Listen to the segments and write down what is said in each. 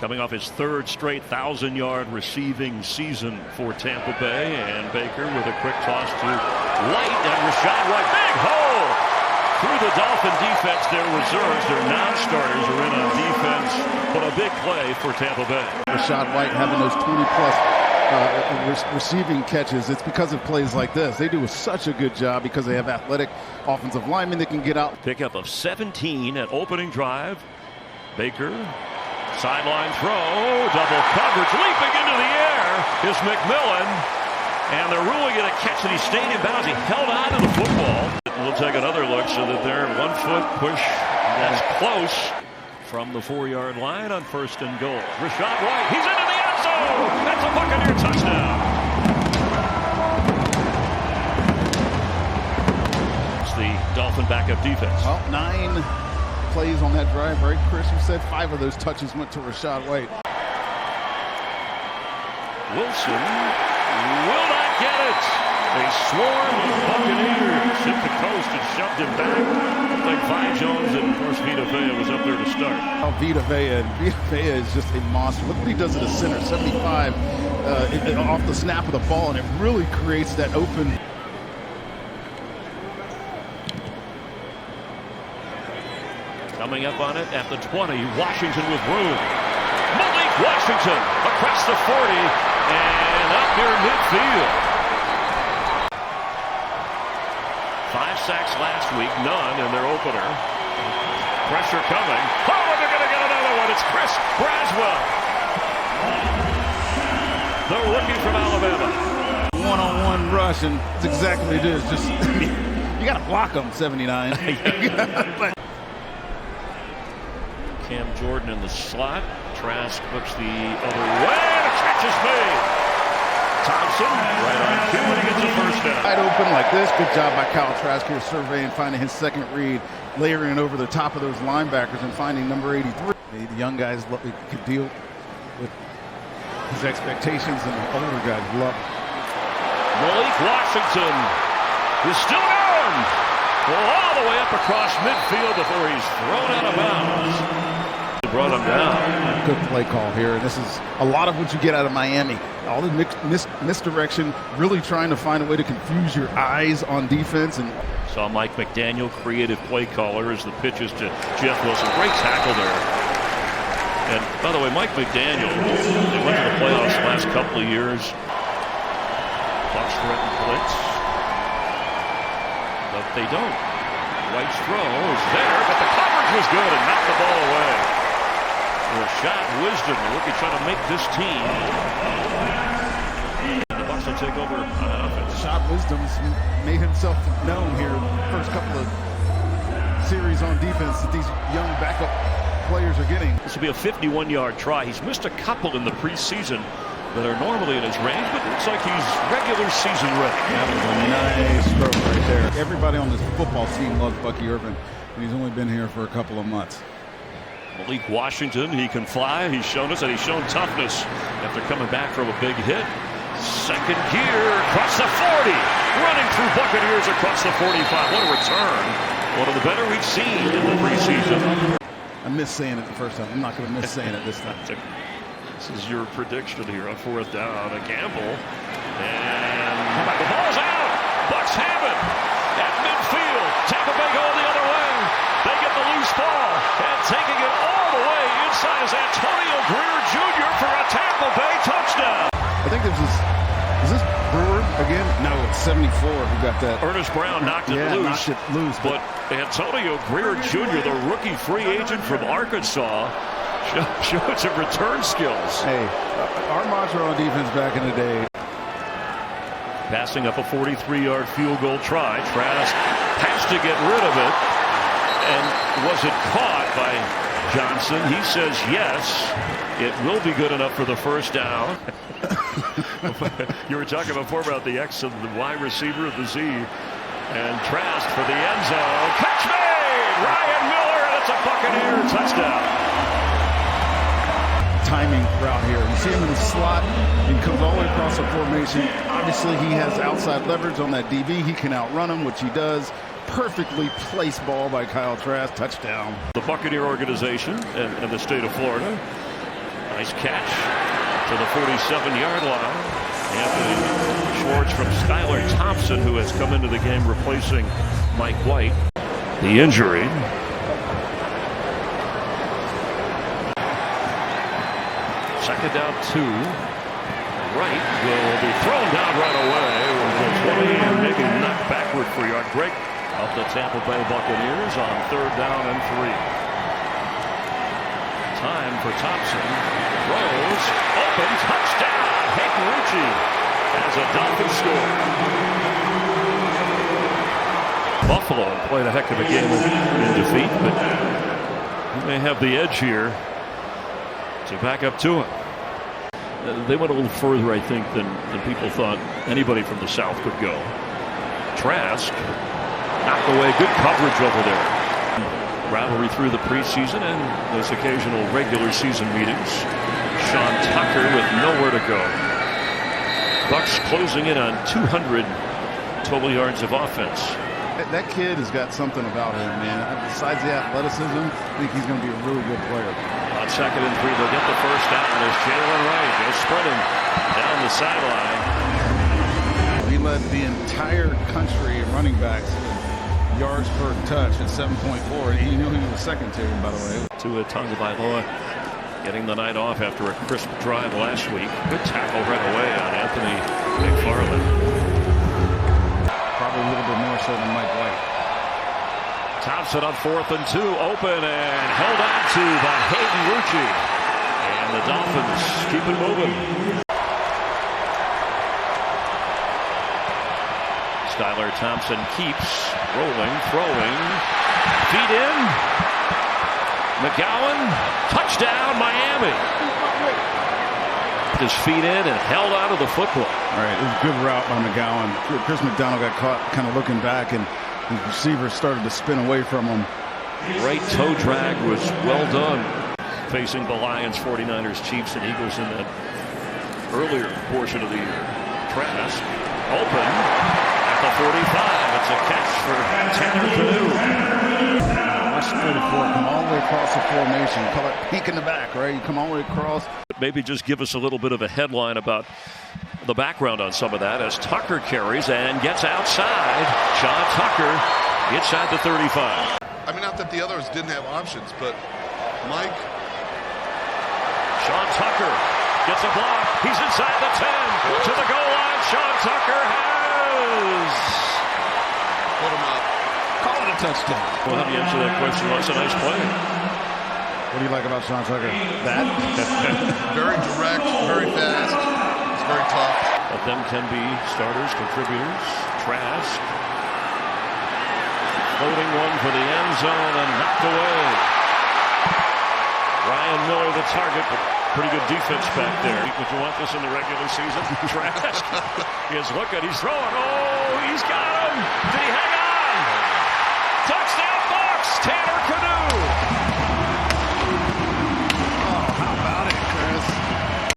Coming off his third straight 1,000-yard receiving season for Tampa Bay. And Baker with a quick toss to White, and Rachaad White, big hole through the Dolphin defense. Their reserves, their non-starters are in on defense, but a big play for Tampa Bay. Rachaad White having those 20-plus receiving catches. It's because of plays like this. They do such a good job because they have athletic offensive linemen that can get out. Pickup of 17 at opening drive. Baker, sideline throw, double coverage, leaping into the air is McMillan. And they're ruling it a catch that he stayed in bounds. He held on to the football. We'll take another look so that they're 1 foot push. That's close from the 4-yard line on 1st and goal. Rachaad White, he's into the end zone. That's a Buccaneer touchdown. It's the Dolphin backup defense. Well, 9 plays on that drive, right, Chris? You said 5 of those touches went to Rachaad White. Wilson will not get it. They swarm the Buccaneers, hit the coast and shoved him back. Like Vi Jones and, of course, Vita Vea was up there to start. Oh, Vita Vea is just a monster. Look what he does at the center, 75 off the snap of the ball, and it really creates that open. Coming up on it at the 20, Washington with room. Malik Washington across the 40 and up near midfield. 5 sacks last week, none in their opener. Pressure coming. Oh, and they're going to get another one. It's Chris Braswell, the rookie from Alabama. One-on-one rush, and it's exactly what it is. Just you got to block him, 79. Cam Jordan in the slot. Trask hooks the other way. The catch is made. Thompson right on cue, and he gets a first down. Wide open like this. Good job by Kyle Trask here surveying, finding his second read, layering over the top of those linebackers and finding number 83. The young guys could deal with his expectations, and the older guys love it. Malik Washington is still going. All the way up across midfield before he's thrown out of bounds. Brought him down. Good play call here. This is a lot of what you get out of Miami. All the misdirection, really trying to find a way to confuse your eyes on defense. And saw Mike McDaniel, creative play caller, as the pitches to Jeff Wilson. Great tackle there. And by the way, Mike McDaniel, they went to the playoffs the last couple of years. Bucs threaten blitz, but they don't. White's throw is there, but the coverage was good and knocked the ball away. Rashad Wisdom, the rookie, trying to make this team. The Bucs will take over on offense. Rashad Wisdom's made himself known here the first couple of series on defense that these young backup players are getting. This will be a 51-yard try. He's missed a couple in the preseason that are normally in his range, but it looks like he's regular season ready. That was a nice throw right there. Everybody on this football team loves Bucky Irvin, and he's only been here for a couple of months. Malik Washington, he can fly. He's shown us that he's shown toughness after coming back from a big hit. Second gear across the 40. Running through Buccaneers across the 45. What a return. One of the better we've seen in the preseason. I missed saying it the first time. I'm not going to miss saying it this time. This is your prediction here on 4th down. A gamble. And the ball's out. Bucs have it at midfield. Tampa Bay going the other way. They get the loose ball. And taking it all the way inside is Antonio Greer Jr. for a Tampa Bay touchdown. I think is this Brewer again? No, it's 74 who got that. Ernest Brown knocked it loose. Knocked it loose. But Antonio Greer Jr., the rookie free agent from Arkansas, showed some return skills. Hey, our mantra on defense back in the day. Passing up a 43-yard field goal try. Trask has to get rid of it. And was it caught by Johnson? He says yes. It will be good enough for the first down. You were talking before about the X of the Y receiver of the Z. And Trask for the end zone. Catch made! Ryan Miller, and it's a Buccaneer touchdown. Timing route here. You see him in the slot. He comes all the way across the formation. Obviously, he has outside leverage on that DB. He can outrun him, which he does. Perfectly placed ball by Kyle Trask. Touchdown. The Buccaneer organization and the state of Florida Nice catch to the 47-yard line. Anthony Schwartz from Skylar Thompson, who has come into the game replacing Mike White. The injury. Second down 2. Right will be thrown down right away with a 20 and maybe knocked backward for yard break of the Tampa Bay Buccaneers on 3rd down and 3. Time for Thompson. Throws. Open. Touchdown. Hayden Rucci has a Dolphins score. Buffalo played a heck of a game in defeat, but he may have the edge here to back up to him. They went a little further, I think, than people thought anybody from the South could go. Trask knocked away. Good coverage over there. Rivalry through the preseason and those occasional regular season meetings. Sean Tucker with nowhere to go. Bucs closing in on 200 total yards of offense. That kid has got something about him, man. Besides the athleticism, I think he's going to be a really good player. On 2nd and 3, they'll get the first down as Jalen Wright goes sprinting down the sideline. He led the entire country in running backs in yards per touch at 7.4. He knew he was second to him, by the way. Tua Tagovailoa getting the night off after a crisp drive last week. Good tackle right away on Anthony McFarland. Probably a little bit more so than Mike White. Thompson on 4th and 2, open and held on to by Hayden Rucci. And the Dolphins keep it moving. Skylar Thompson keeps rolling, throwing, feet in. McGowan, touchdown Miami. His feet in and held out of the football. All right, it was a good route by McGowan. Chris McDonald got caught kind of looking back, and the receiver started to spin away from him. Right toe drag was well done. Facing the Lions, 49ers, Chiefs, and Eagles in that earlier portion of the year. Trask, open at the 45. It's a catch for Tanner Canoe. Watch 34 come all the way across the formation. Call it pink in the back, right? You come all the way across. Maybe just give us a little bit of a headline about the background on some of that as Tucker carries and gets outside. Sean Tucker inside the 35. I mean, not that the others didn't have options, but Mike. Sean Tucker gets a block. He's inside the 10 to the goal line. Sean Tucker has Put him up. Call it a touchdown. Well, how do you answer that question? Well, it's a nice play. What do you like about Sean Tucker? That? Very direct, very fast. It's very tough. But them can be starters, contributors. Trask. Floating one for the end zone and knocked away. Ryan Miller the target, but pretty good defense back there. Would you want this in the regular season? Trask is looking, he's throwing. Oh, he's got him. Did he hang on? Touchdown Bucs, Tanner Canoe. Oh, how about it, Chris?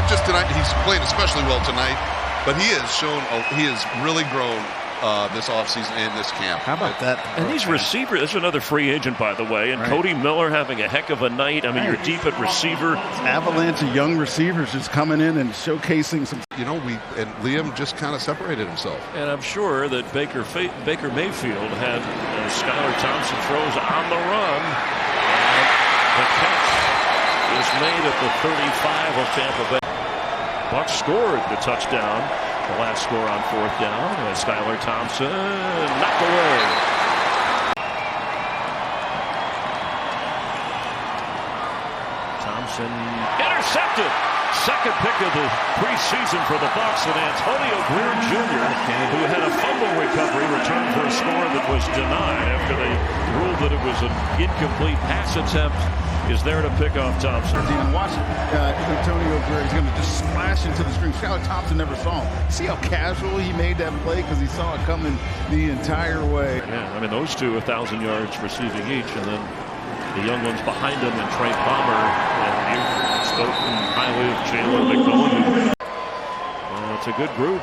Just tonight, he's playing especially well tonight, but he has shown, he has really grown this offseason and this camp. How about that? And these receivers, this is another free agent, by the way, and right. Cody Miller having a heck of a night. I mean, you're deep at receiver. Avalanche of young receivers just coming in and showcasing some. You know, and Liam just kind of separated himself. And I'm sure that Baker Mayfield had Skylar Thompson throws on the run. And the catch is made at the 35 of Tampa Bay. Bucs scored the touchdown. The last score on 4th down. Skylar Thompson knocked away. Thompson intercepted. Second pick of the preseason for the Bucs, and Antonio Greer Jr., who had a fumble recovery, returned for a score that was denied after they ruled that it was an incomplete pass attempt, is there to pick off Thompson. And watch Antonio Greer. He's going to just splash into the screen. Skylar Thompson never saw him. See how casual he made that play because he saw it coming the entire way. Yeah, I mean, those two 1,000 yards receiving each, and then the young ones behind him, and Trey Palmer and spoken highly of Jalen McMillan. It's a good group.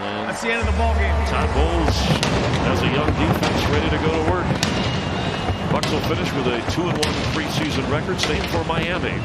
And that's the end of the ball game. Todd Bowles has a young defense ready to go to work. Bucs will finish with a 2-1 preseason record. Same for Miami.